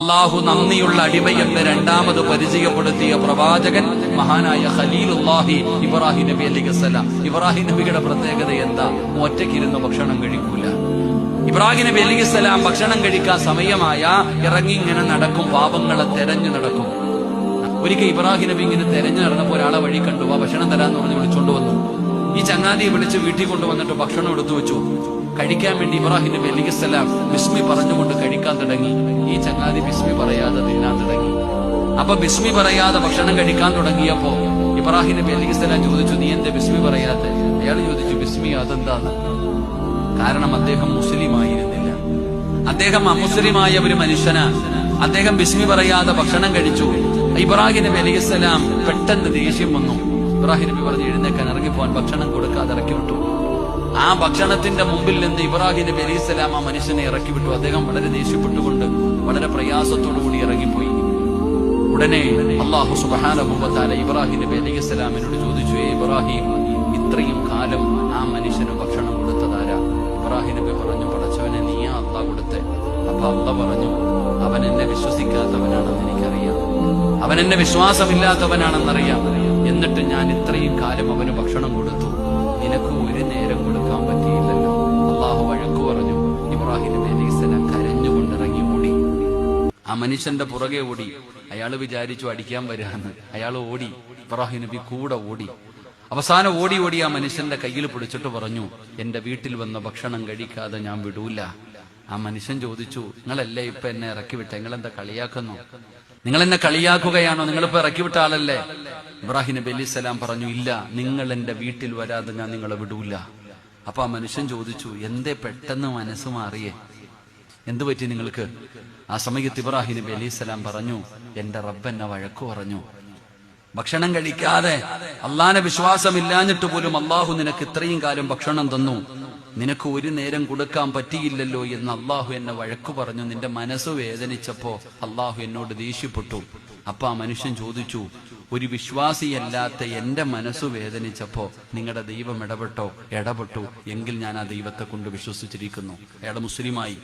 അല്ലാഹു നന്ദിയുള്ള അടിമയെന്ന് രണ്ടാമത് പരിചയപ്പെടുത്തിയ പ്രവാചകൻ മഹാനായ ഖലീലുല്ലാഹി ഇബ്രാഹിം നബി അലൈഹിസ്സലാം. ഇബ്രാഹിം നബിയുടെ പ്രത്യേകത എന്താ? ഒറ്റയ്ക്കിരുന്ന് ഭക്ഷണം കഴിക്കൂല. ഇബ്രാഹിം നബി അലൈഹിസ്സലാം ഭക്ഷണം കഴിക്കാൻ സമയമായ ഇറങ്ങി ഇങ്ങനെ നടക്കും, പാപങ്ങളെ തെരഞ്ഞു നടക്കും. ഒരിക്കൽ ഇബ്രാഹിം നബി ഇങ്ങനെ തെരഞ്ഞു നടന്നപ്പോൾ ഒരാളെ വഴി കണ്ടു. ആ ഭക്ഷണം തരാന്ന് പറഞ്ഞ് വിളിച്ചോണ്ട് വന്നു. ഈ ചങ്ങാതിയെ വിളിച്ച് വീട്ടിൽ കൊണ്ടുവന്നിട്ട് ഭക്ഷണം എടുത്തു വെച്ചു. കഴിക്കാൻ വേണ്ടി ഇബ്രാഹിം നബി അലൈഹിസ്സലാം ബിസ്മി പറഞ്ഞുകൊണ്ട് കഴിക്കാൻ തുടങ്ങി. ഈ ചങ്ങാതി ബിസ്മി പറയാതെ തിന്നാൻ തുടങ്ങി. അപ്പൊ ബിസ്മി പറയാതെ ഭക്ഷണം കഴിക്കാൻ തുടങ്ങിയപ്പോ ഇബ്രാഹിം നബി അലൈഹിസ്സലാം ചോദിച്ചു, നീ എന്റെ ബിസ്മി പറയാതെ? അയാൾ ചോദിച്ചു, ബിസ്മി അതെന്താന്ന്? കാരണം അദ്ദേഹം മുസ്ലിമായിരുന്നില്ല. അദ്ദേഹം അമുസ്ലിമായ ഒരു മനുഷ്യനാണ്. അദ്ദേഹം ബിസ്മി പറയാതെ ഭക്ഷണം കഴിച്ചു. ഇബ്രാഹിം നബി അലൈഹിസ്സലാം പെട്ടെന്ന് ദേഷ്യം വന്നു. ഇബ്രാഹിം നബി പറഞ്ഞ് എഴുന്നേക്കാൻ, ഇറങ്ങിപ്പോൻ, ഭക്ഷണം കൊടുക്കാതെ ഇറക്കി വിട്ടു. ആ ഭക്ഷണത്തിന്റെ മുമ്പിൽ നിന്ന് ഇബ്രാഹിം നബി അലൈഹിസ്സലാം ആ മനുഷ്യനെ ഇറക്കി വിട്ടു. അദ്ദേഹം വളരെ ദേഷ്യപ്പെട്ടുകൊണ്ട് വളരെ പ്രയാസത്തോടുകൂടി ഇറങ്ങിപ്പോയി. ഉടനെ അല്ലാഹു സുബ്ഹാനഹു വ തആല ഇബ്രാഹിം നബി അലൈഹിസ്സലാമിനോട് ചോദിച്ചു, ഇബ്രാഹിം, ഇത്രയും കാലം ആ മനുഷ്യന് ഭക്ഷണം കൊടുത്തതാരാ? ഇബ്രാഹിം നബി പറഞ്ഞു, പടച്ചവനെ, നീയാ അല്ലാഹ് കൊടുത്തേ. അപ്പൊ അല്ലാഹ് പറഞ്ഞു, അവൻ എന്നെ വിശ്വസിക്കാത്തവനാണെന്ന് എനിക്കറിയാം, അവൻ എന്നെ വിശ്വാസമില്ലാത്തവനാണെന്നറിയാം. എന്നിട്ട് ഞാൻ ഇത്രയും കാലം അവന് ഭക്ഷണം കൊടുത്തു, നിനക്ക് ഒരു നേരം കൊടുക്കാൻ പറ്റിയില്ലല്ലോ. അള്ളാഹു വഴക്കു പറഞ്ഞു. ഇബ്രാഹിം നബി അലൈഹിസ്സലാം കരഞ്ഞുകൊണ്ടിറങ്ങി ഓടി. ആ മനുഷ്യന്റെ പുറകെ ഓടി. അയാൾ വിചാരിച്ചു അടിക്കാൻ വരാന്ന്. അയാൾ ഓടി. ഇബ്രാഹിം നബി കൂടെ ഓടി. അവസാനം ഓടി ഓടി ആ മനുഷ്യന്റെ കയ്യിൽ പിടിച്ചിട്ട് പറഞ്ഞു, എന്റെ വീട്ടിൽ വന്ന ഭക്ഷണം കഴിക്കാതെ ഞാൻ വിടൂല. ആ മനുഷ്യൻ ചോദിച്ചു, നിങ്ങളല്ലേ ഇപ്പൊ എന്നെ ഇറക്കി വിട്ട? നിങ്ങൾ എന്താ കളിയാക്കുന്നു? നിങ്ങൾ എന്നെ കളിയാക്കുകയാണോ? നിങ്ങളിപ്പോ ഇറക്കി വിട്ട ആളല്ലേ? ഇബ്രാഹിം നബി അലൈഹിസ്സലാം പറഞ്ഞു, ഇല്ല, നിങ്ങൾ എന്റെ വീട്ടിൽ വരാതെ ഞാൻ നിങ്ങളെ വിടൂല. അപ്പൊ ആ മനുഷ്യൻ ചോദിച്ചു, എന്തേ പെട്ടെന്ന് മനസ്സ് മാറിയേ? എന്തു പറ്റി നിങ്ങൾക്ക്? ആ സമയത്ത് ഇബ്രാഹിം നബി അലൈഹിസ്സലാം പറഞ്ഞു, എന്റെ റബ്ബ് എന്നെ വഴക്കു പറഞ്ഞു. ഭക്ഷണം കഴിക്കാതെ അള്ളാനെ വിശ്വാസമില്ലാഞ്ഞിട്ട് പോലും അള്ളാഹു നിനക്ക് ഇത്രയും കാലം ഭക്ഷണം തന്നു, നിനക്ക് ഒരു നേരം കൊടുക്കാൻ പറ്റിയില്ലല്ലോ എന്ന് അള്ളാഹു എന്നെ വഴക്കു പറഞ്ഞു. നിന്റെ മനസ്സ് വേദനിച്ചപ്പോ അള്ളാഹു എന്നോട് ദേഷ്യപ്പെട്ടു. അപ്പൊ ആ മനുഷ്യൻ ചോദിച്ചു, ഒരു വിശ്വാസിയല്ലാത്ത എന്റെ മനസ്സ് വേദനിച്ചപ്പോ നിങ്ങളുടെ ദൈവം ഇടപെട്ടു? എങ്കിൽ ഞാൻ ആ ദൈവത്തെ കൊണ്ട് വിശ്വസിച്ചിരിക്കുന്നു. അയാൾ മുസ്ലിമായി.